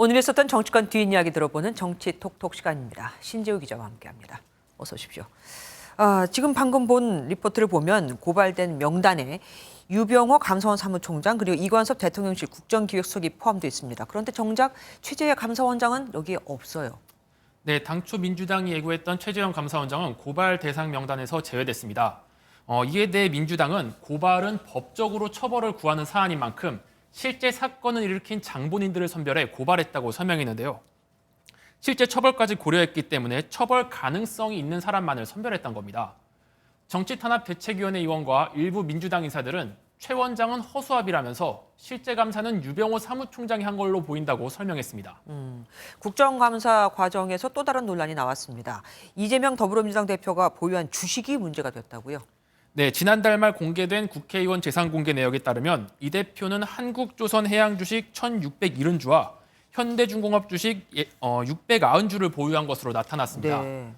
오늘 있었던 정치권 뒷이야기 들어보는 정치 톡톡 시간입니다. 신재우 기자와 함께합니다. 어서 오십시오. 지금 방금 본 리포트를 보면 고발된 명단에 유병호 감사원 사무총장 그리고 이관섭 대통령실 국정기획수석이 포함되어 있습니다. 그런데 정작 최재형 감사원장은 여기에 없어요. 네, 당초 민주당이 예고했던 최재형 감사원장은 고발 대상 명단에서 제외됐습니다. 이에 대해 민주당은 고발은 법적으로 처벌을 구하는 사안인 만큼 실제 사건을 일으킨 장본인들을 선별해 고발했다고 설명했는데요. 실제 처벌까지 고려했기 때문에 처벌 가능성이 있는 사람만을 선별했던 겁니다. 정치탄압대책위원회 의원과 일부 민주당 인사들은 최 원장은 허수아비라면서 실제 감사는 유병호 사무총장이 한 걸로 보인다고 설명했습니다. 국정감사 과정에서 또 다른 논란이 나왔습니다. 이재명 더불어민주당 대표가 보유한 주식이 문제가 됐다고요? 네, 지난달 말 공개된 국회의원 재산 공개 내역에 따르면 이 대표는 한국조선해양 주식 1,670주와 현대중공업 주식 690주를 보유한 것으로 나타났습니다. 네.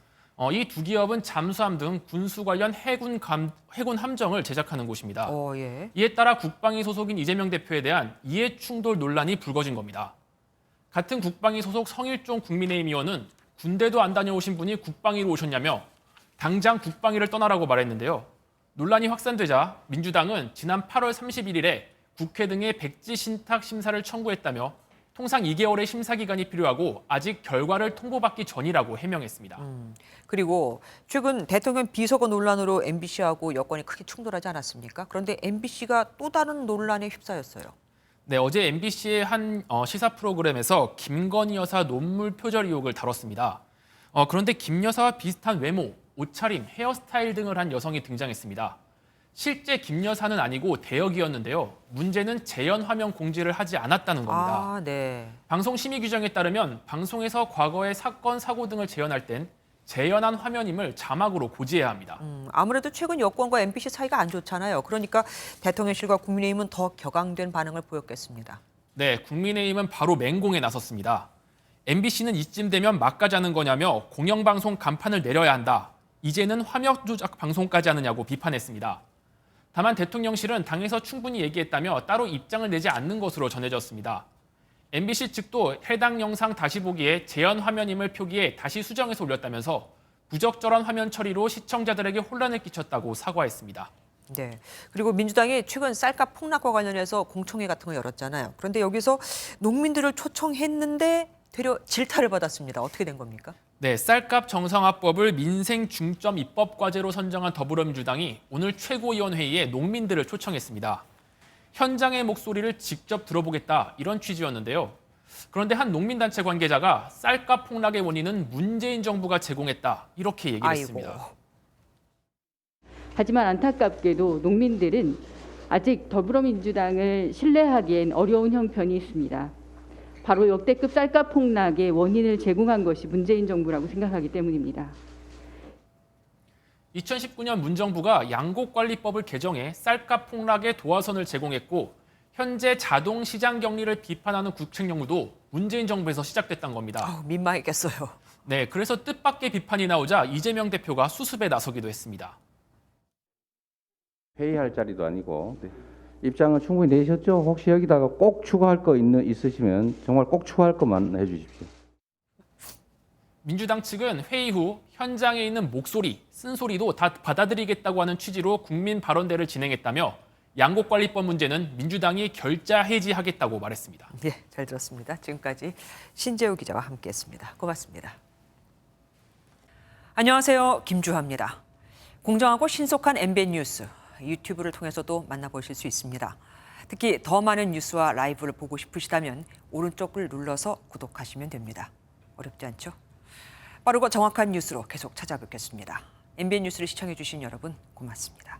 이 두 기업은 잠수함 등 군수 관련 해군 함정을 제작하는 곳입니다. 예. 이에 따라 국방위 소속인 이재명 대표에 대한 이해충돌 논란이 불거진 겁니다. 같은 국방위 소속 성일종 국민의힘 의원은 군대도 안 다녀오신 분이 국방위로 오셨냐며 당장 국방위를 떠나라고 말했는데요. 논란이 확산되자 민주당은 지난 8월 31일에 국회 등의 백지 신탁 심사를 청구했다며 통상 2개월의 심사 기간이 필요하고 아직 결과를 통보받기 전이라고 해명했습니다. 그리고 최근 대통령 비서관 논란으로 MBC하고 여권이 크게 충돌하지 않았습니까? 그런데 MBC가 또 다른 논란에 휩싸였어요. 네, 어제 MBC의 한 시사 프로그램에서 김건희 여사 논물 표절 의혹을 다뤘습니다. 그런데 김 여사와 비슷한 외모, 옷차림, 헤어스타일 등을 한 여성이 등장했습니다. 실제 김 여사는 아니고 대역이었는데요. 문제는 재연 화면 공지를 하지 않았다는 겁니다. 네. 방송 심의 규정에 따르면 방송에서 과거의 사건, 사고 등을 재연할 땐 재연한 화면임을 자막으로 고지해야 합니다. 아무래도 최근 여권과 MBC 사이가 안 좋잖아요. 그러니까 대통령실과 국민의힘은 더 격앙된 반응을 보였겠습니다. 네, 국민의힘은 바로 맹공에 나섰습니다. MBC는 이쯤 되면 막가자는 거냐며 공영방송 간판을 내려야 한다. 이제는 화면 조작 방송까지 하느냐고 비판했습니다. 다만 대통령실은 당에서 충분히 얘기했다며 따로 입장을 내지 않는 것으로 전해졌습니다. MBC 측도 해당 영상 다시 보기에 재연 화면임을 표기해 다시 수정해서 올렸다면서 부적절한 화면 처리로 시청자들에게 혼란을 끼쳤다고 사과했습니다. 네. 그리고 민주당이 최근 쌀값 폭락과 관련해서 공청회 같은 거 열었잖아요. 그런데 여기서 농민들을 초청했는데 되려 질타를 받았습니다. 어떻게 된 겁니까? 네, 쌀값 정상화법을 민생 중점 입법 과제로 선정한 더불어민주당이 오늘 최고위원회의에 농민들을 초청했습니다. 현장의 목소리를 직접 들어보겠다 이런 취지였는데요. 그런데 한 농민단체 관계자가 쌀값 폭락의 원인은 문재인 정부가 제공했다 이렇게 얘기를 했습니다. 하지만 안타깝게도 농민들은 아직 더불어민주당을 신뢰하기엔 어려운 형편이 있습니다. 바로 역대급 쌀값 폭락의 원인을 제공한 것이 문재인 정부라고 생각하기 때문입니다. 2019년 문정부가 양곡관리법을 개정해 쌀값 폭락의 도화선을 제공했고 현재 자동 시장 격리를 비판하는 국책 연구도 문재인 정부에서 시작됐던 겁니다. 민망했겠어요. 네, 그래서 뜻밖의 비판이 나오자 이재명 대표가 수습에 나서기도 했습니다. 회의할 자리도 아니고 입장을 충분히 내셨죠? 혹시 여기다가 꼭 추가할 거 있으시면 정말 꼭 추가할 것만 해주십시오. 민주당 측은 회의 후 현장에 있는 목소리, 쓴소리도 다 받아들이겠다고 하는 취지로 국민 발언대를 진행했다며 양곡관리법 문제는 민주당이 결자 해지하겠다고 말했습니다. 네, 잘 들었습니다. 지금까지 신재우 기자와 함께했습니다. 고맙습니다. 안녕하세요, 김주하입니다. 공정하고 신속한 MBN 뉴스 유튜브를 통해서도 만나보실 수 있습니다. 특히 더 많은 뉴스와 라이브를 보고 싶으시다면 오른쪽을 눌러서 구독하시면 됩니다. 어렵지 않죠? 빠르고 정확한 뉴스로 계속 찾아뵙겠습니다. MBN 뉴스를 시청해 주신 여러분 고맙습니다.